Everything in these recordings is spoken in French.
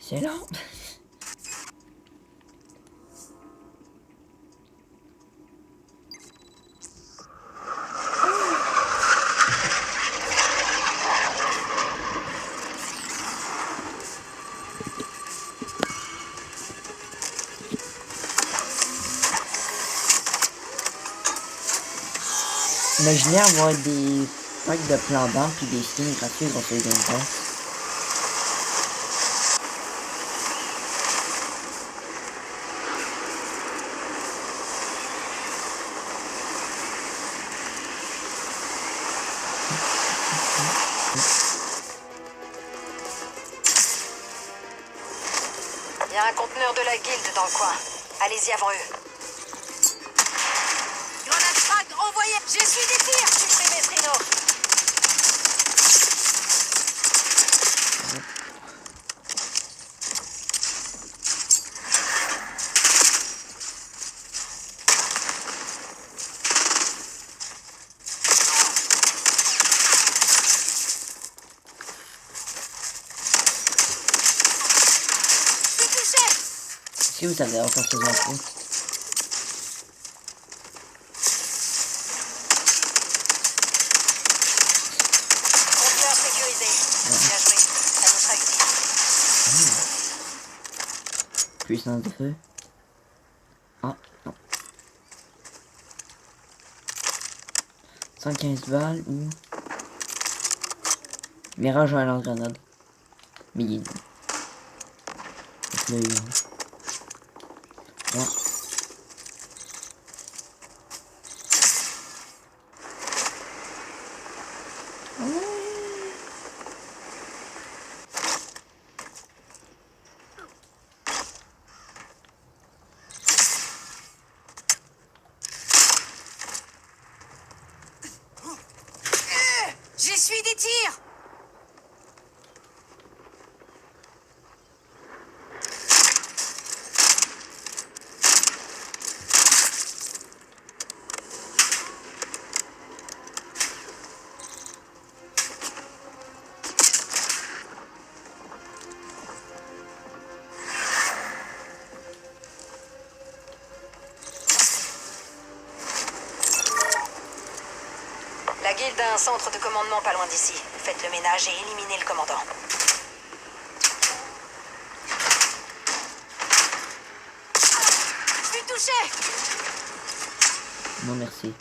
C'est là. Imaginez avoir des packs de plans d'armes puis des skins gratuits dans ce Game Pass. Il y a un conteneur de la guilde dans le coin. Allez-y avant eux. Grenade frag envoyée. J'essuie des tirs. Supprimez Trino. Si vous avez encore ces infos. Conteneur sécurisé. Bien joué. Ça nous sera utile. Puissance de feu. Ah, non. 115 balles ou... Mirage à lance-grenade. Mais il est... Ouais. J'essuie des tirs. La guilde a un centre de commandement pas loin d'ici. Faites le ménage et éliminez le commandant. Je suis touché. Non merci.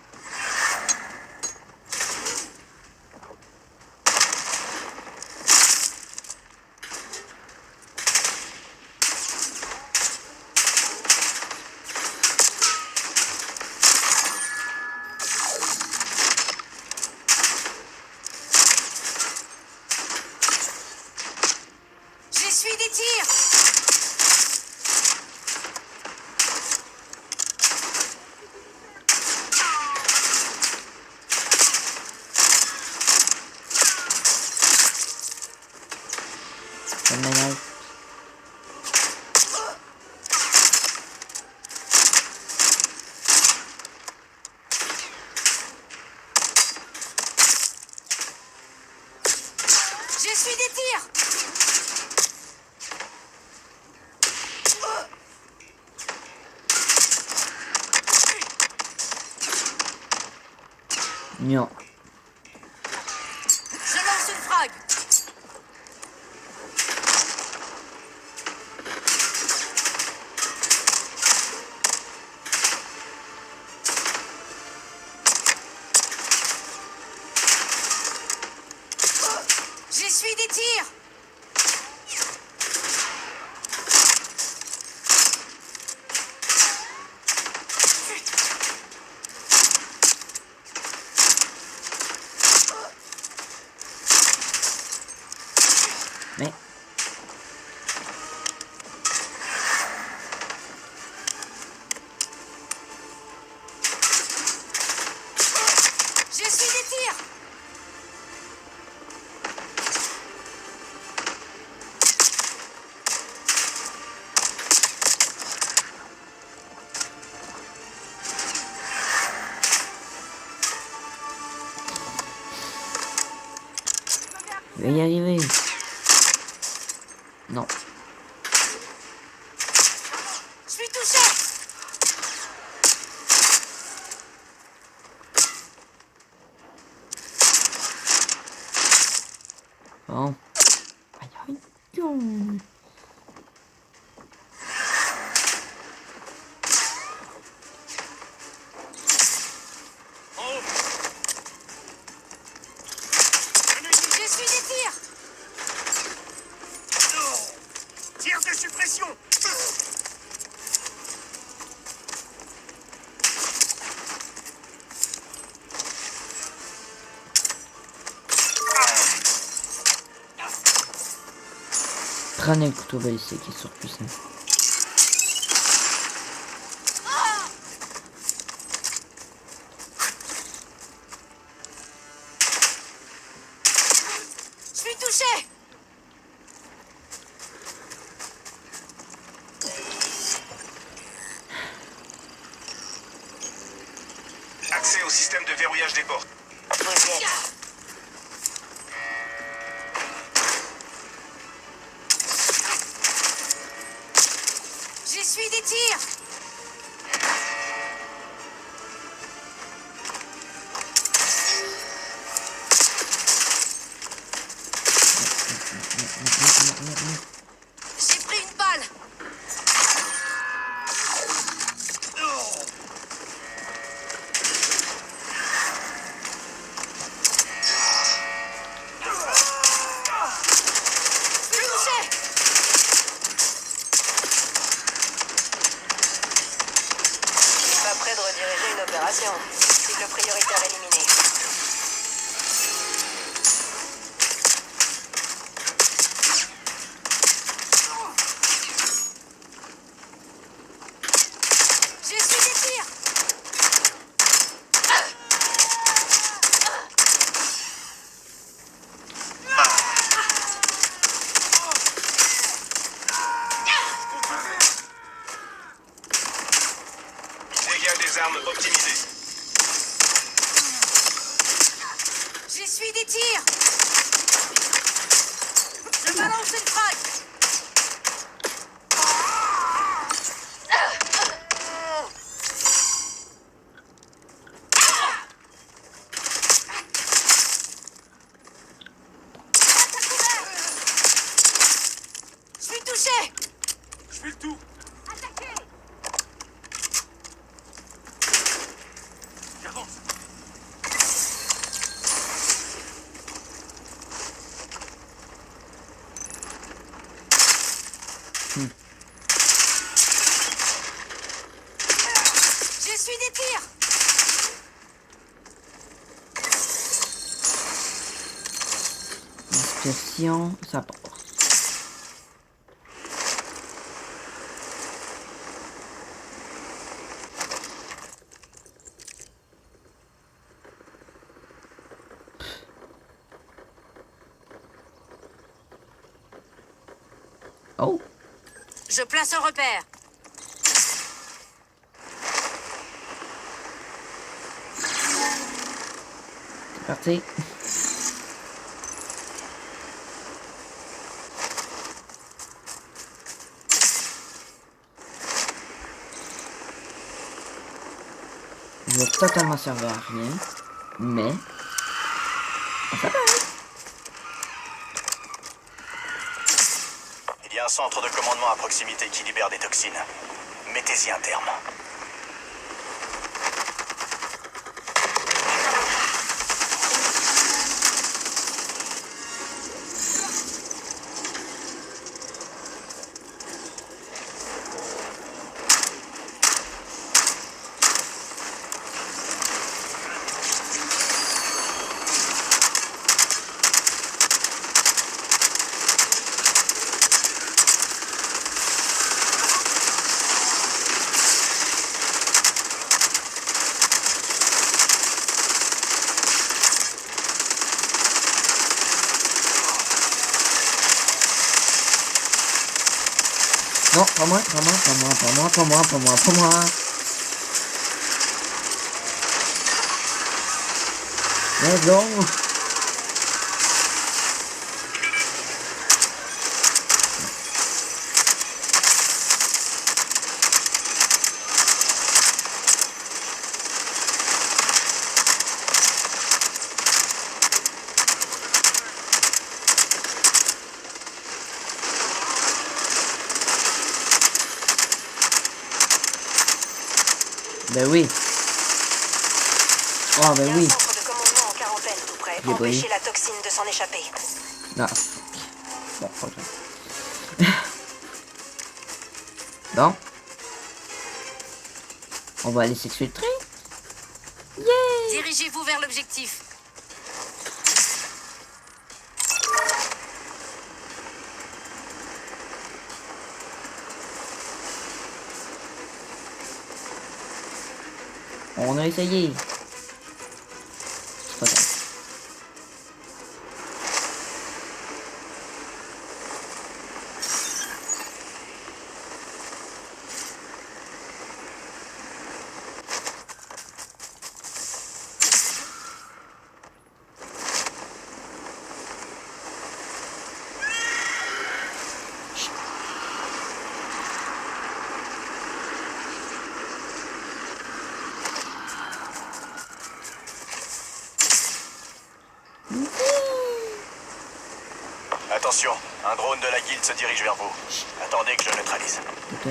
J'essuie des tirs. Ça m'énerve. J'essuie des tirs. Non. Je lance une frag. J'essuie des tirs. Mais... J'essuie des tirs. Je vais y arriver. Non. Bon. Aïe, aïe, aïe. Je suis des tirs. Tir de suppression. Prenez le couteau ballistique qui est surpuissant. Je suis touché. Accès au système de verrouillage des portes. Vous y êtes. J'essuie des tirs. J'ai pris une balle. Je suis touché. Pas prêt de rediriger une opération. Cible prioritaire éliminée. J'essuie des tirs. Dégâts des armes optimisés. J'essuie des tirs. Je balance une frag. Je suis touché. Je fais le tout. Attaquez. J'avance. J'essuie des tirs. Inspection, ça part. Oh, Je place un repère. c'est parti. Il va totalement servir à rien, mais ça va. Il y a un centre de commandement à proximité qui libère des toxines. Mettez-y un terme. Non, pas moi, pas moi, pas moi, pas moi, pas moi, pas moi, pas moi. Mais non. Ben oui. Ah Il y ben a oui. un centre de commandement en quarantaine tout près. J'ai Empêchez pris. la toxine de s'en échapper. Non. Bon, pas grave. Bon. On va aller s'exfiltrer. Yeah! Dirigez-vous vers l'objectif. On a essayé. C'est pas grave. Attention, un drone de la guilde se dirige vers vous. Attendez que je neutralise. Ok.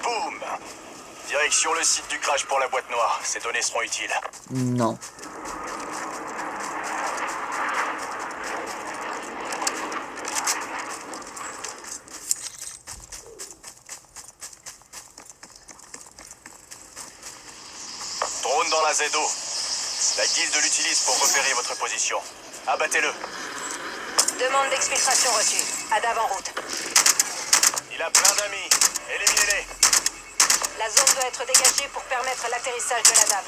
Boum! Direction le site du crash pour la boîte noire. Ces données seront utiles. Non. Drone dans la ZO. La guilde l'utilise pour repérer votre position. Abattez-le. Demande d'exfiltration reçue. Adav en route. Il a plein d'amis. Éliminez-les. La zone doit être dégagée pour permettre l'atterrissage de l'Adav.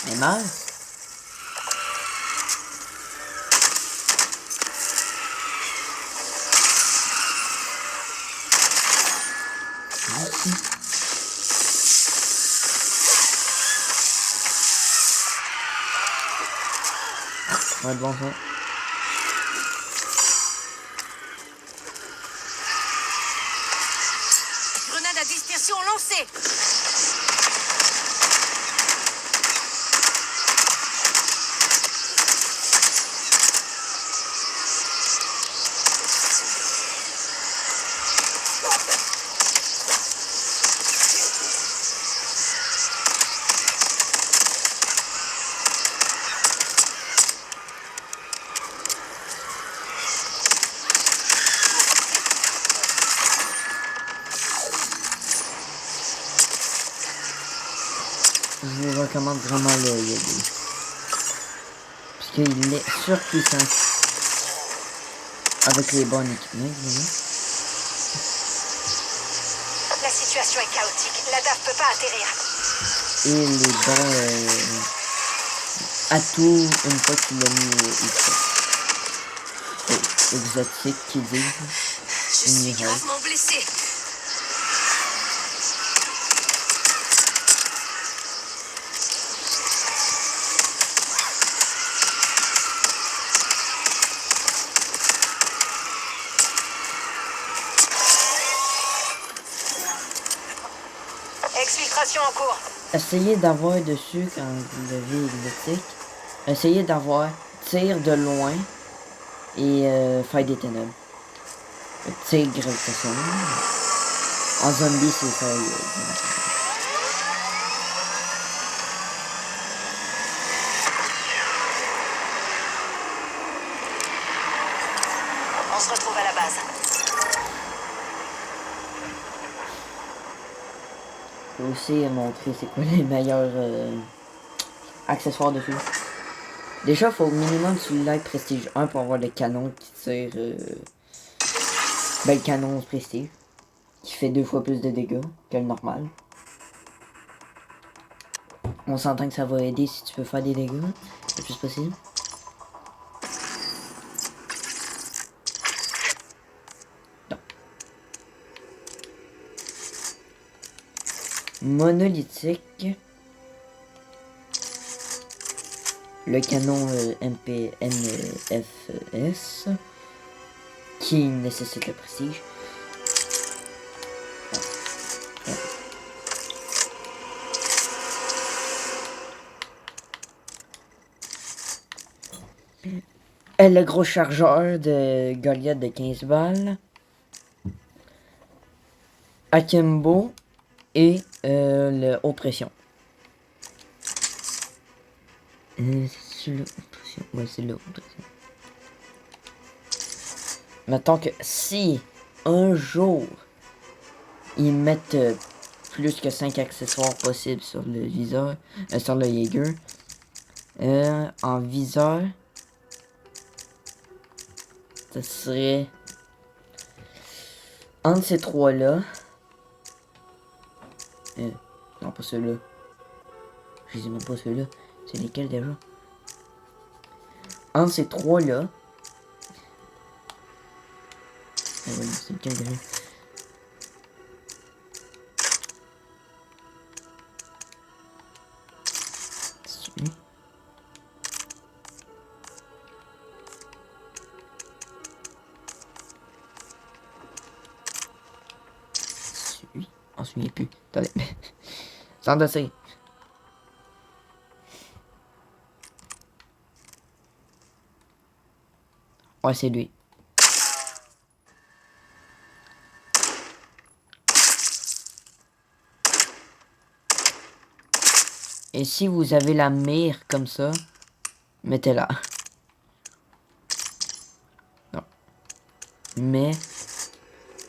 Mais mal. Ouais, devant ça. Grenade à dispersion lancée. Je vous recommande vraiment le Yagi. Parce qu'il est surpuissant. Avec les bons équipements, évidemment. La situation est chaotique. L'Adav peut pas atterrir. Et les bons atouts une fois qu'il l'a mis ici. Exotique qui dit. Je suis gravement blessé. Exfiltration en cours. Essayez d'avoir dessus quand vous levez exotique. Essayez d'avoir tir de loin et faire des ténèbres. Tir gravitationnel. En zombie, c'est ça. On se retrouve à la base. Je vais aussi montrer c'est quoi les meilleurs accessoires dessus. Déjà, il faut au minimum celui-là prestige 1 pour avoir le canon qui tire. Ben, le canon prestige. Qui fait 2 fois plus de dégâts que le normal. On s'entend que ça va aider si tu veux faire des dégâts le plus possible. Non. Monolithique. Le canon MPNFS qui nécessite le prestige. Le gros chargeur de Goliath de 15 balles. Akimbo et le haute pression. C'est le haute pression. Ouais, c'est le haute pression. Mettons que si un jour ils mettent plus que 5 accessoires possibles sur le viseur, sur le Jaeger, en viseur, ça serait entre ces trois-là. Non, pas ceux-là. Je sais même pas ceux-là. C'est lesquels déjà? Entre ces trois-là. Ah oui, c'est lequel déjà? Celui. Celui. On se souvient plus. Attendez. Sans dossier. Ouais, c'est lui. Et si vous avez la mire comme ça, mettez-la. Non. Mais,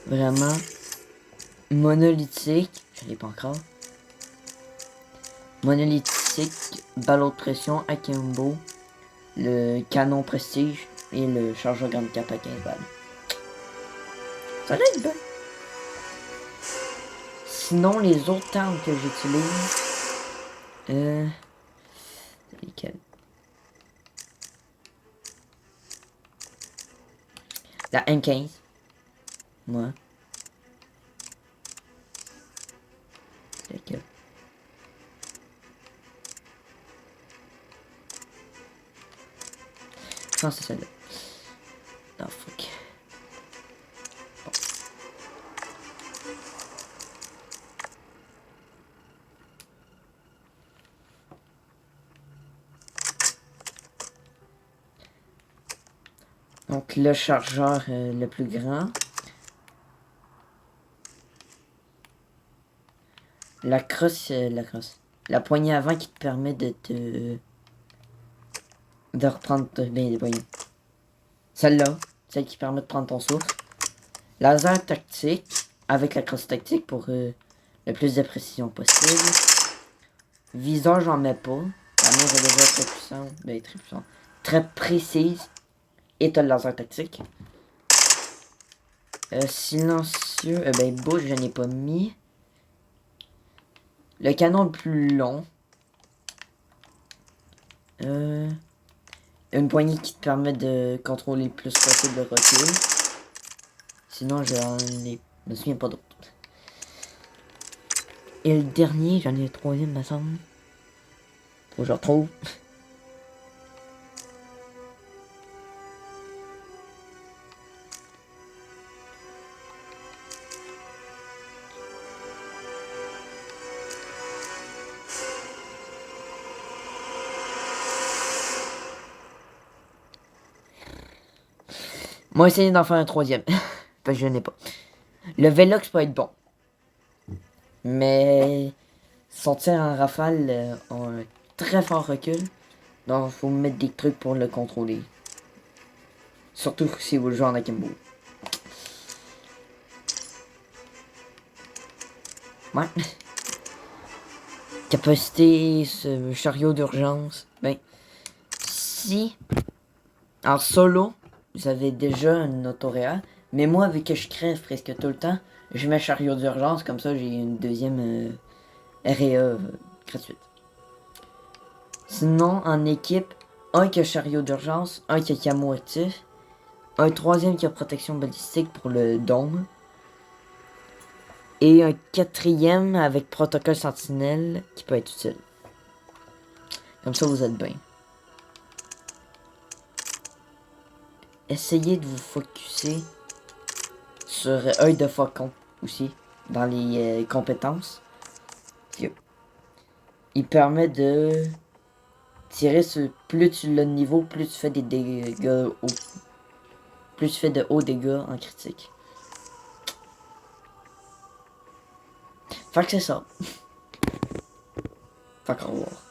vraiment, monolithique, je l'ai pas encore. Monolithique, ballon de pression, akimbo, le canon prestige et le chargeur grande cap à 15 balles. Ça va être bien. Sinon, les autres armes que j'utilise, c'est lesquelles? La M15. Moi. C'est laquelle? Non, c'est celle-là. Non, fuck. Bon. Donc, le chargeur le plus grand. La crosse, la poignée avant qui te permet de reprendre des poignées. Celle-là, celle qui permet de prendre ton souffle. Laser tactique, avec la crosse tactique pour le plus de précision possible. Viseur, j'en mets pas. La mire est déjà très puissante. Ben, très puissante. Très précise. Et t'as le laser tactique. Silencieux, ben, bouche, je n'ai pas mis. Le canon le plus long. Une poignée qui te permet de contrôler le plus possible le recul. Sinon, je me souviens pas d'autres. Et le dernier, j'en ai le troisième, me semble. Faut que je retrouve. Moi, essayer d'en faire un troisième. Parce que je n'ai pas. Le Velox peut être bon. Mais son tir en rafale a un très fort recul. Donc, il faut mettre des trucs pour le contrôler. Surtout si vous le jouez en akimbo. Ouais. Capacité, ce chariot d'urgence. Ben, si en solo, vous avez déjà une autoréa. Mais moi, vu que je crève presque tout le temps, je mets chariot d'urgence. Comme ça, j'ai une deuxième REA gratuite. Sinon, en équipe, un qui a chariot d'urgence, un qui a camo actif, un troisième qui a protection balistique pour le dôme, et un quatrième avec protocole sentinelle qui peut être utile. Comme ça, vous êtes bien. Essayez de vous focuser sur œil de faucon aussi, dans les compétences. Il permet de tirer sur... Plus tu l'as de niveau, plus tu fais des dégâts hauts. Plus tu fais de hauts dégâts en critique. Fait que c'est ça. Fait qu'au revoir.